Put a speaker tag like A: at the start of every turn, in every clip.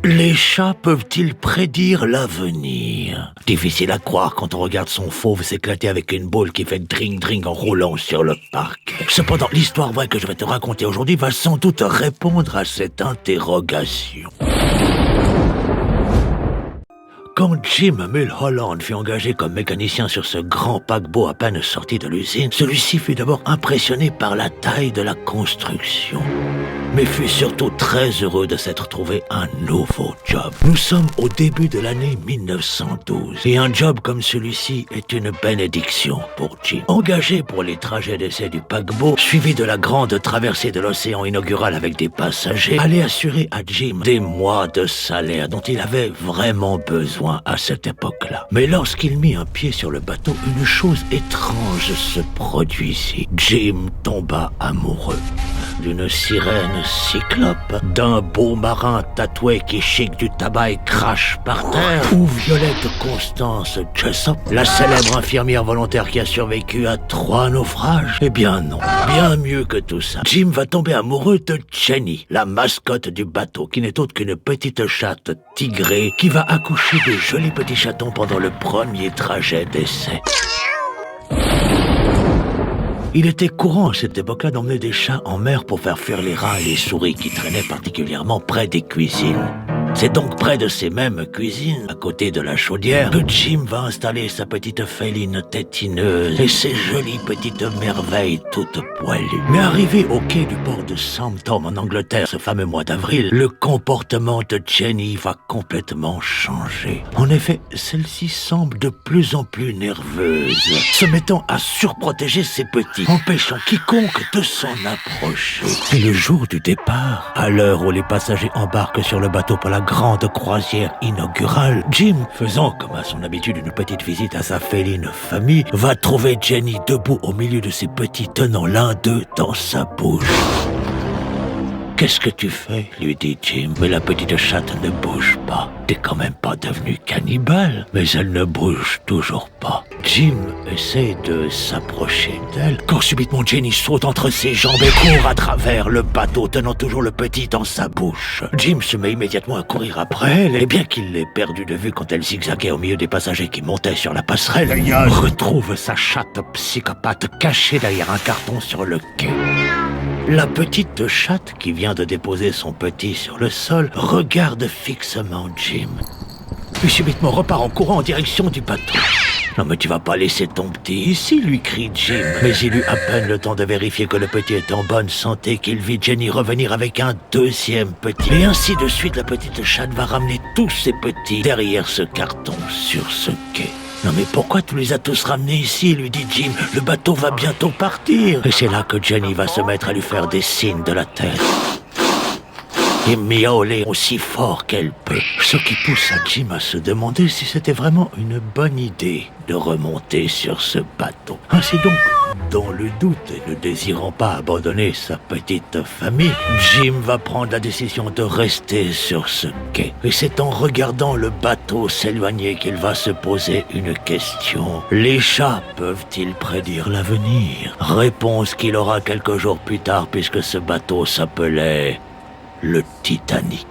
A: Les chats peuvent-ils prédire l'avenir? Difficile à croire quand on regarde son fauve s'éclater avec une boule qui fait dring-dring en roulant sur le parquet. Cependant, l'histoire vraie que je vais te raconter aujourd'hui va sans doute répondre à cette interrogation. Quand Jim Mulholland fut engagé comme mécanicien sur ce grand paquebot à peine sorti de l'usine, celui-ci fut d'abord impressionné par la taille de la construction, mais fut surtout très heureux de s'être trouvé un nouveau job. Nous sommes au début de l'année 1912, et un job comme celui-ci est une bénédiction pour Jim. Engagé pour les trajets d'essai du paquebot, suivi de la grande traversée de l'océan inaugurale avec des passagers, allait assurer à Jim des mois de salaire dont il avait vraiment besoin à cette époque-là. Mais lorsqu'il mit un pied sur le bateau, une chose étrange se produisit. Jim tomba amoureux d'une sirène cyclope, d'un beau marin tatoué qui chic du tabac et crache par terre, ou Violette Constance Jessop, la célèbre infirmière volontaire qui a survécu à 3 naufrages. Eh bien non, bien mieux que tout ça. Jim va tomber amoureux de Jenny, la mascotte du bateau, qui n'est autre qu'une petite chatte tigrée qui va accoucher de jolis petits chatons pendant le premier trajet d'essai. Il était courant à cette époque-là d'emmener des chats en mer pour faire fuir les rats et les souris qui traînaient particulièrement près des cuisines. C'est donc près de ces mêmes cuisines, à côté de la chaudière, que Jim va installer sa petite féline tétineuse et ses jolies petites merveilles toutes poilues. Mais arrivé au quai du port de Southampton en Angleterre ce fameux mois d'avril, le comportement de Jenny va complètement changer. En effet, celle-ci semble de plus en plus nerveuse, se mettant à surprotéger ses petits, empêchant quiconque de s'en approcher. Et le jour du départ, à l'heure où les passagers embarquent sur le bateau pour la grande croisière inaugurale, Jim, faisant comme à son habitude une petite visite à sa féline famille, va trouver Jenny debout au milieu de ses petits tenant l'un d'eux dans sa bouche. « Qu'est-ce que tu fais ?» lui dit Jim. Mais la petite chatte ne bouge pas. « T'es quand même pas devenue cannibale ?» Mais elle ne bouge toujours pas. Jim essaie de s'approcher d'elle quand subitement Jenny saute entre ses jambes et court à travers le bateau, tenant toujours le petit dans sa bouche. Jim se met immédiatement à courir après elle, et bien qu'il l'ait perdue de vue quand elle zigzaguait au milieu des passagers qui montaient sur la passerelle, retrouve sa chatte psychopathe cachée derrière un carton sur le quai. La petite chatte, qui vient de déposer son petit sur le sol, regarde fixement Jim, puis subitement repart en courant en direction du bateau. « Non mais tu vas pas laisser ton petit ici » lui crie Jim. Mais il eut à peine le temps de vérifier que le petit était en bonne santé qu'il vit Jenny revenir avec un deuxième petit. Et ainsi de suite, la petite chatte va ramener tous ses petits derrière ce carton sur ce quai. « Non mais pourquoi tu les as tous ramenés ici ?» lui dit Jim. « Le bateau va bientôt partir. » Et c'est là que Jenny va se mettre à lui faire des signes de la tête et miauler aussi fort qu'elle peut. Ce qui pousse à Jim à se demander si c'était vraiment une bonne idée de remonter sur ce bateau. Ainsi donc, dans le doute et ne désirant pas abandonner sa petite famille, Jim va prendre la décision de rester sur ce quai. Et c'est en regardant le bateau s'éloigner qu'il va se poser une question. Les chats peuvent-ils prédire l'avenir? Réponse qu'il aura quelques jours plus tard, puisque ce bateau s'appelait le Titanic.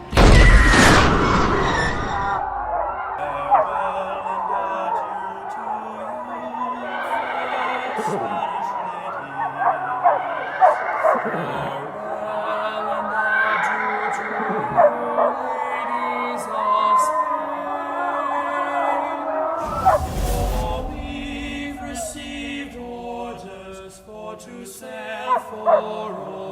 B: We've received orders for to sail for all.